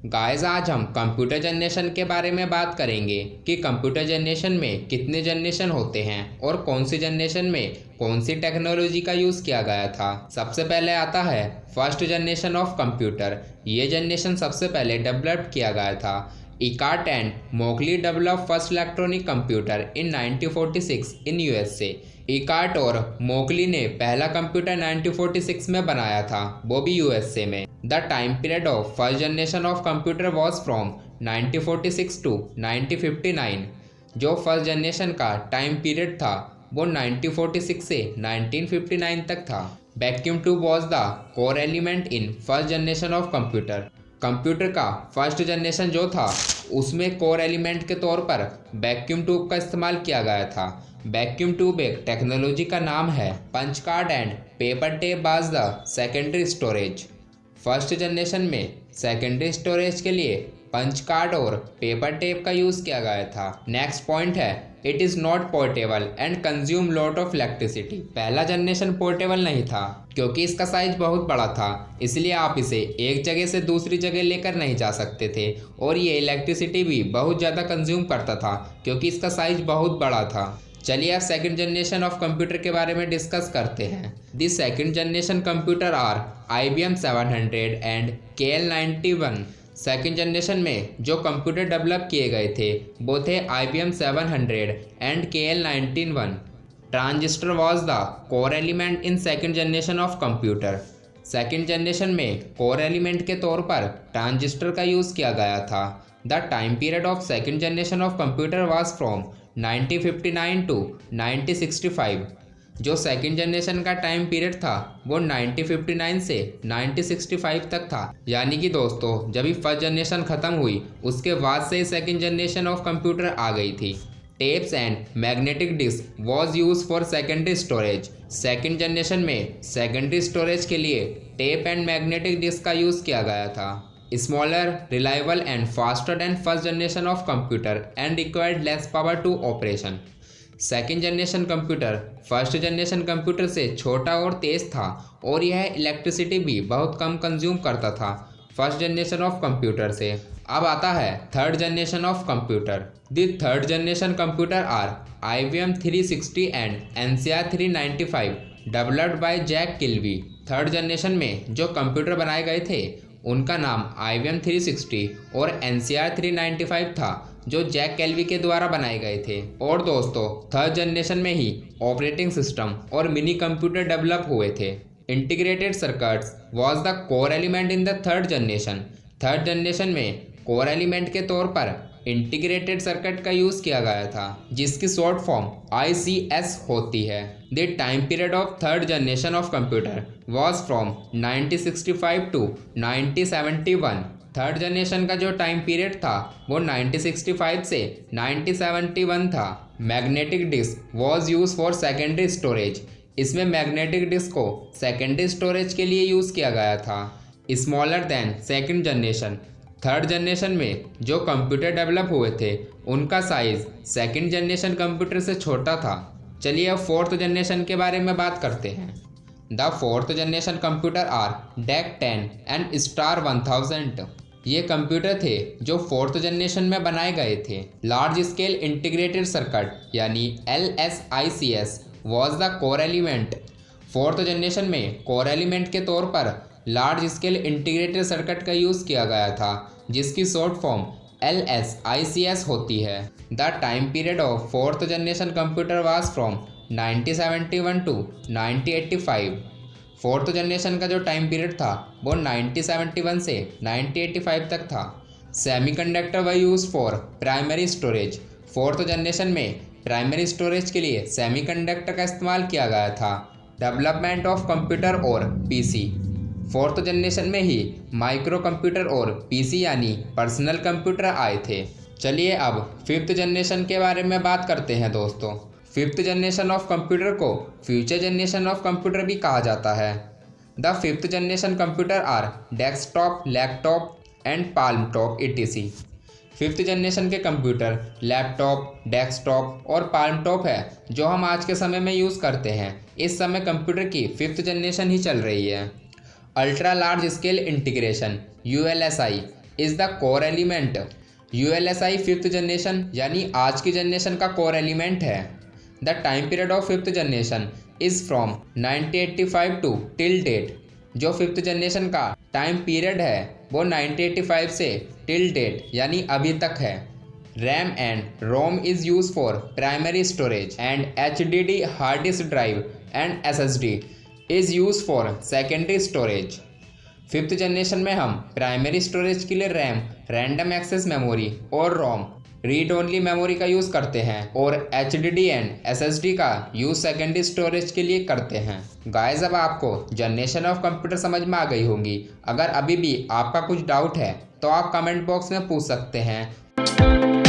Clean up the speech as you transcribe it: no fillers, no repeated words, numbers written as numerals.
Guys, आज हम computer generation के बारे में बात करेंगे कि कंप्यूटर जनरेशन में कितने जनरेशन होते हैं और कौन सी जनरेशन में कौन सी टेक्नोलॉजी का यूज़ किया गया था। सबसे पहले आता है फर्स्ट जनरेशन ऑफ कंप्यूटर। ये जनरेशन सबसे पहले डेवलप किया गया था। Eckert and Mauchly develop first electronic computer in 1946 in USA. Eckert और मोकली ने पहला कंप्यूटर 1946 में बनाया था, वो भी यूएसए में। The time period of first generation of computer was from 1946 to 1959। जो फर्स्ट जनरेशन का टाइम पीरियड था वो 1946 से 1959 तक था। Vacuum tube was the core element in first generation of computer. Computer का फर्स्ट जनरेशन जो था उसमें कोर एलिमेंट के तौर पर वैक्यूम ट्यूब का इस्तेमाल किया गया था। वैक्यूम ट्यूब एक टेक्नोलॉजी का नाम है। Punch card and paper tape was the secondary storage. First generation में सेकेंडरी स्टोरेज के लिए पंच कार्ड और पेपर टेप का यूज़ किया गया था। नेक्स्ट पॉइंट है it is not portable and consume lot of electricity. पहला जनरेशन पोर्टेबल नहीं था क्योंकि इसका साइज बहुत बड़ा था, इसलिए आप इसे एक जगह से दूसरी जगह लेकर नहीं जा सकते थे और ये इलेक्ट्रिसिटी भी बहुत ज़्यादा कंज्यूम करता था क्योंकि इसका साइज बहुत बड़ा था। चलिए अब सेकंड जनरेशन ऑफ कंप्यूटर के बारे में डिस्कस करते हैं। The second generation computer are IBM 700 and KL91। Second generation में जो कंप्यूटर डेवलप किए गए थे वो थे IBM 700 and KL91। Transistor was the core element in second generation of computer. Second generation में कोर एलिमेंट के तौर पर ट्रांजिस्टर का यूज़ किया गया था। The time period of second generation of computer was from 1959 to 1965। जो सेकंड जनरेशन का टाइम पीरियड था वो 1959 से 1965 तक था। यानी कि दोस्तों जब फर्स्ट जनरेशन ख़त्म हुई उसके बाद से सेकंड जनरेशन ऑफ कंप्यूटर आ गई थी। Tapes and magnetic disk was use for secondary storage. Second generation में सेकेंडरी स्टोरेज के लिए टेप एंड मैग्नेटिक डिस्क का यूज़ किया गया था। Smaller, reliable and faster than first generation of computer and required less power to operation। Second generation computer first generation computer से छोटा और तेज़ था और यह इलेक्ट्रिसिटी भी बहुत कम कंज्यूम करता था फर्स्ट जनरेशन ऑफ कंप्यूटर से। अब आता है third generation of computer. The third generation computer are IBM 360 and NCR 395 developed by Jack Kilby. Third generation में जो कंप्यूटर बनाए गए थे उनका नाम IBM 360 और NCR 395 था जो जैक केल्वी के द्वारा बनाए गए थे। और दोस्तों थर्ड जनरेशन में ही ऑपरेटिंग सिस्टम और मिनी कंप्यूटर डेवलप हुए थे। Integrated circuits was the core element in the third generation. Third generation में कोर एलिमेंट के तौर पर इंटीग्रेटेड सर्किट का यूज़ किया गया था जिसकी शॉर्ट फॉर्म ICS होती है। The time period of third generation of computer was from 1965 to 1971। Third generation का जो टाइम पीरियड था वो 1965 से 1971 था। Magnetic disk was use for secondary storage. इसमें मैग्नेटिक डिस्क को सेकेंडरी स्टोरेज के लिए यूज़ किया गया था। Smaller than second generation. Third generation में जो कंप्यूटर डेवलप हुए थे उनका साइज सेकेंड जनरेशन कंप्यूटर से छोटा था। चलिए अब फोर्थ जनरेशन के बारे में बात करते हैं। The fourth generation computer are DEC 10 and star 1000। ये कंप्यूटर थे जो फोर्थ जनरेशन में बनाए गए थे। लार्ज स्केल इंटीग्रेटेड सर्किट यानी LSICS was the core element. Fourth generation में कोर एलिमेंट के तौर पर लार्ज स्केल इंटीग्रेटेड सर्किट का यूज़ किया गया था जिसकी शॉर्ट फॉर्म LSICS होती है। The time period of fourth generation computer was from 1971 to 1985। Fourth generation का जो टाइम पीरियड था वो 1971 से 1985 तक था। Semiconductor were use for primary storage. Fourth generation में प्राइमरी स्टोरेज के लिए सेमीकंडक्टर का इस्तेमाल किया गया था। डेवलपमेंट ऑफ कंप्यूटर और PC। फोर्थ जनरेशन में ही माइक्रो कंप्यूटर और PC यानी पर्सनल कंप्यूटर आए थे। चलिए अब फिफ्थ जनरेशन के बारे में बात करते हैं दोस्तों। फिफ्थ जनरेशन ऑफ कंप्यूटर को फ्यूचर जनरेशन ऑफ कंप्यूटर भी कहा जाता है। The fifth generation computer are desktop, laptop and palmtop etc। Fifth generation के कंप्यूटर लैपटॉप, डेस्कटॉप और पाल्म टॉप है जो हम आज के समय में यूज़ करते हैं। इस समय कंप्यूटर की फिफ्थ जनरेशन ही चल रही है। Ultra large scale integration ULSI is the core element. ULSI fifth generation यानी आज की जनरेशन का कोर एलिमेंट है। The time period of fifth generation is from 1985 to till date. जो फिफ्थ जनरेशन का टाइम पीरियड है वो 1985 से टिल डेट यानी अभी तक है। RAM and ROM is used for primary storage and HDD hard disk drive and SSD is used for secondary storage। Fifth generation में हम प्राइमरी स्टोरेज के लिए रैम, रैंडम एक्सेस मेमोरी और रोम, रीड ओनली मेमोरी का use करते हैं और HDD and SSD का यूज़ सेकेंडरी स्टोरेज के लिए करते हैं। गाइस, अब आपको जनरेशन ऑफ कंप्यूटर समझ में आ गई होंगी। अगर अभी भी आपका कुछ डाउट है तो आप कमेंट बॉक्स में पूछ सकते हैं।